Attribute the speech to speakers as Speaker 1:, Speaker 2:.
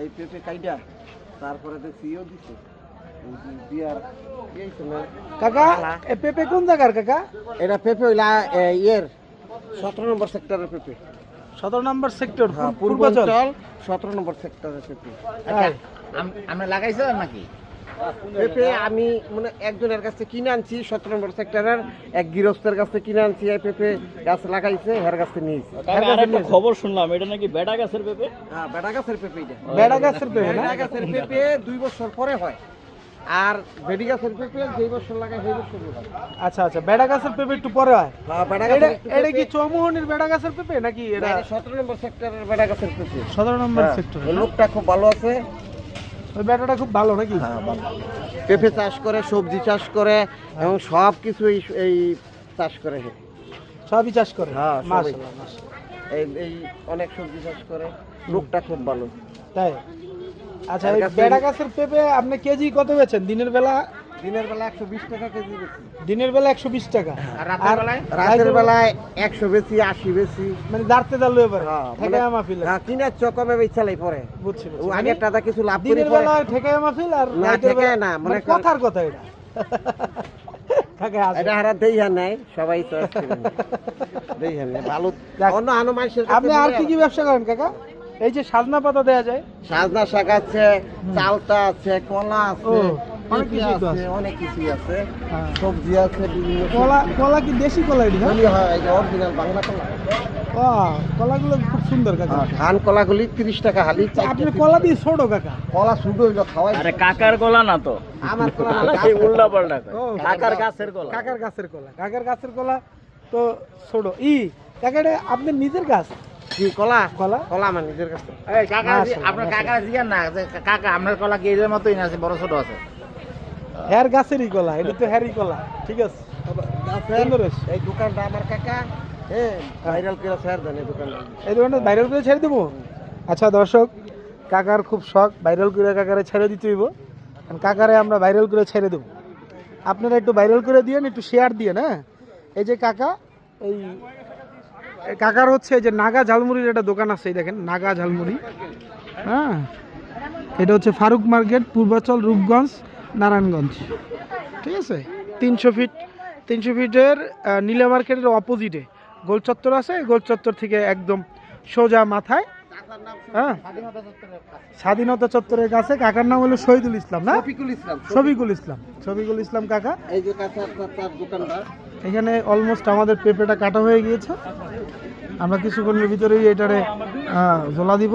Speaker 1: এই পেঁপে কাইটা তারপরে দেখছি ইও দিছে বিয়ার
Speaker 2: কাকা এ পেঁপে কোন জায়গার কাকা?
Speaker 1: এটা পেঁপে হইলা ইয়ের 17 নম্বর সেক্টরের পেঁপে।
Speaker 2: 17 নম্বর সেক্টর
Speaker 1: পূর্বাঞ্চল 17 নম্বর সেক্টরের পেঁপে।
Speaker 3: আমরা লাগাইছো নাকি
Speaker 1: পেঁপে আমি মানে একজনের কাছে কিনে আনছি 17 নম্বর সেক্টরের এক গৃহস্থের কাছে কিনে আনছি। এই পেঁপে গাছ লাগাইছে হের কাছে নিয়েছি।
Speaker 4: একটা খবর শুনলাম এটা নাকি বেটা গাছের পেঁপে।
Speaker 1: হ্যাঁ বেড়া গাছের পেঁপে এটা।
Speaker 2: বেড়া গাছের পেঁপে না?
Speaker 1: বেড়া গাছের পেঁপে 2 বছর পরে হয় আর বেডি গাছের পেঁপে যেই বছর লাগায় সেই বছর হয়।
Speaker 2: আচ্ছা আচ্ছা, বেড়া গাছের পেঁপে একটু পরে হয়।
Speaker 1: হ্যাঁ বেড়া
Speaker 2: এটা
Speaker 1: গাছের
Speaker 2: এটা কি চৌমুহনীর বেড়া গাছের পেঁপে নাকি এটা
Speaker 1: 17 নম্বর সেক্টরের বেড়া গাছের পেঁপে।
Speaker 2: 17 নম্বর
Speaker 1: হ্যাঁ,
Speaker 2: সেক্টর?
Speaker 1: ওই লোকটা খুব ভালো আছে।
Speaker 2: ওই বেড়াটা খুব ভালো নাকি?
Speaker 1: হ্যাঁ ভালো। পেঁপে চাষ করে, সবজি চাষ করে এবং সব কিছু এই চাষ করে।
Speaker 2: সবই চাষ করে?
Speaker 1: হ্যাঁ, সবই।
Speaker 2: মাশাআল্লাহ মাশাআল্লাহ।
Speaker 1: এই অনেক সবজি চাষ করে। লোকটা খুব ভালো।
Speaker 2: তাই? আচ্ছা,
Speaker 1: আর
Speaker 2: এই
Speaker 1: গাছের-
Speaker 2: বেড়া গাছের পেঁপে আপনি কেজি কত বেচেন দিনের বেলা?
Speaker 1: দিনের বেলা 120 টাকা কেজি বেশি,
Speaker 2: দিনের বেলা 120 টাকা,
Speaker 3: আর রাতের বেলায়?
Speaker 1: রাতের বেলায় 100 বেশি, 80 বেশি।
Speaker 2: মানে দাঁড়তে দাঁড়লো এবারে
Speaker 1: হ্যাঁ,
Speaker 2: ঠেকায় মাহফিল।
Speaker 1: হ্যাঁ কিনার চকমে বেচালাই পরে।
Speaker 2: বুঝছি
Speaker 1: ও
Speaker 2: বুঝছি।
Speaker 1: আগের টাকা কিছু লাভ করে
Speaker 2: দিনের
Speaker 1: পরে।
Speaker 2: বেলা ঠেকায় মাহফিল আর
Speaker 1: না,
Speaker 2: রাতের
Speaker 1: ঠেকায়
Speaker 2: বেলা-
Speaker 1: না,
Speaker 2: মানে
Speaker 1: মনে করেন-
Speaker 2: কথার কথা এটা। কাকা আসে।
Speaker 1: এটা হারা দেই হ্যাঁ নাই সবাই চয়েস করে দেই হ্যাঁ নাই ভালো।
Speaker 2: যাক।
Speaker 1: অন্য আনো মানুষের কাছে
Speaker 2: আপনি আর
Speaker 1: বলে
Speaker 2: কি কি ব্যবসা করেন কাকা? এই যে সাজনা পাতা দেয়া যায়?
Speaker 1: সাজনা শাক আছে, চালতা আছে, কলা আছে,
Speaker 2: ও, অনেক
Speaker 1: পেঁপে
Speaker 2: কিছুই তো
Speaker 1: আছে,
Speaker 2: আছে।
Speaker 1: অনেক কিছুই আছে।
Speaker 2: হ্যাঁ।
Speaker 1: সবজি আছে বিভিন্ন
Speaker 2: কলা, কলা কি দেশি কলা এটি? হ্যাঁ?
Speaker 1: সবজি হয়, এই যে অরিজিনাল বাংলা কলা।
Speaker 2: বাহ, কলাগুলো খুব সুন্দর কাকা।
Speaker 1: ধান কলাগুলি 30 টাকা হালি।
Speaker 2: তো আপনি কলা দিয়ে ছোট কাকা?
Speaker 1: কলা শুধু হইলো খাওয়াই।
Speaker 4: আরে কাকার গলা না তো,
Speaker 1: আমার কলা না,
Speaker 4: এই উল্টা পাল্টা কয়।
Speaker 2: ও,
Speaker 4: কাকার গাছের গলা।
Speaker 2: কাকার গাছের কলা। কাকার গাছের কলা তো ছোট। কাকা এটা আপনার নিজের গাছ
Speaker 1: কি কলা?
Speaker 2: কলা?
Speaker 1: কলা আমার নিজের কাছে।
Speaker 3: এই কাকা
Speaker 2: মাশাআল্লাহ,
Speaker 3: আপনার কাকা জিজ্ঞান না যে কাকা আপনার কলা কি এর মতোই না আছে বড় ছোট আছে?
Speaker 2: হ্যার গাছেরই কলা, এটা তো হ্যারি কলা। ঠিক আছে, সুন্দর হয়েছে।
Speaker 1: এই দোকানটা আমার কাকা ভাইরাল করে শেয়ার দেন এই দোকানটা।
Speaker 2: এই দোকানটা ভাইরাল করে ছেড়ে দেবো? আচ্ছা দর্শক, কাকার খুব শখ ভাইরাল করে কাকারে ছেড়ে দিতে হইব। কারণ কাকারে আমরা ভাইরাল করে ছেড়ে দেবো। আপনারা একটু ভাইরাল করে দিয়েন, একটু শেয়ার দিয়ে না। এই যে কাকা, এই কাকার হচ্ছে এই যে নাগা ঝালমুড়ির একটা দোকান আছে, এই দেখেন নাগা ঝালমুড়ি। হ্যাঁ, এটা হচ্ছে ফারুক মার্কেট, পূর্বাচল, রূপগঞ্জ, নারায়ণগঞ্জ। ঠিক আছে, 300 ফিটের নীলা মার্কেটের অপোজিটে গোল চত্বর আছে। গোল চত্বর থেকে একদম সোজা মাথায়, হ্যাঁ, স্বাধীনতা চত্বরের কাছে। কাকার নাম হলো শহীদুল ইসলাম না?
Speaker 1: শফিকুল ইসলাম।
Speaker 2: শফিকুল ইসলাম কাকা।
Speaker 1: এই যে কাকা তার দোকানটা।
Speaker 2: এখানে অলমোস্ট আমাদের পেঁপেটা কাটা হয়ে গিয়েছে। আমরা কিছুক্ষণের ভিতরেই এটারে ঝোলা দিব।